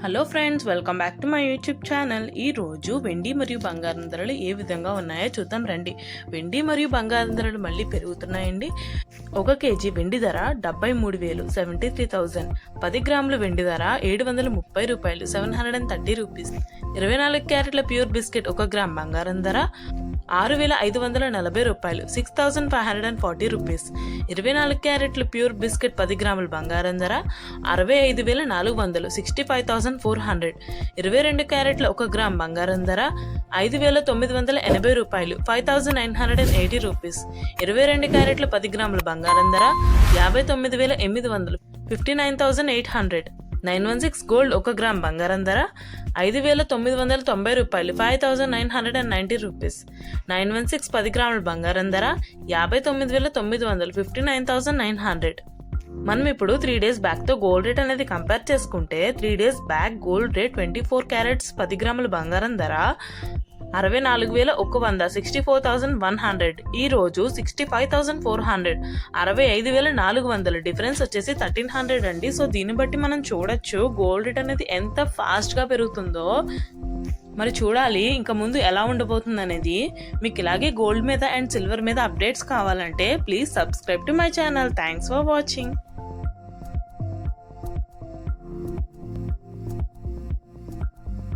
Hello friends, welcome back to my YouTube channel. ఈ రోజు వెండి మరియు బంగారం ధరలు ఏ విధంగా ఉన్నాయో చూద్దాం రండి. వెండి మరియు బంగారం ధరలు మళ్ళీ పెరుగుతున్నాయండి. 1 కేజీ వెండి ధర 73,000 73,000. 10 గ్రాముల వెండి ధర 730 రూపాయలు 730 రూపీస్. 24 క్యారెట్ల ప్యూర్ బిస్కెట్ 1 గ్రామ్ బంగారం ధర 6,540 రూపాయలు 6,540 రూపీస్. 24 క్యారెట్ల ప్యూర్ బిస్కెట్ 10 గ్రాముల బంగారం ధర 65,400 65,400. 22 క్యారెట్ల 1 గ్రామ్ బంగారం ధర 5,980 రూపాయలు 5,980 రూపీస్. 22 క్యారెట్ల 10 గ్రాముల బంగారం ధర 59,800 59,800. 916 గోల్డ్ 1 గ్రామ్ బంగారం ధర 5,990 రూపాయలు 5,990 రూపీస్. 916 10 గ్రాముల బంగారం ధర 59,900 59,900. మనం ఇప్పుడు 3 days బ్యాక్తో గోల్డ్ రేట్ అనేది కంపేర్ చేసుకుంటే 3 days back gold rate 24 carats 10 గ్రాముల బంగారం ధర 64,100 64,100. ఈ రోజు 65,400 65,400. డిఫరెన్స్ వచ్చేసి 1,300 అండి. సో దీన్ని బట్టి మనం చూడొచ్చు గోల్డ్ రేట్ అనేది ఎంత ఫాస్ట్గా పెరుగుతుందో. మరి చూడాలి ఇంకా ముందు ఎలా ఉండబోతుంది అనేది. మీకు ఇలాగే గోల్డ్ మీద అండ్ సిల్వర్ మీద అప్డేట్స్ కావాలంటే please subscribe to my channel. Thanks for watching.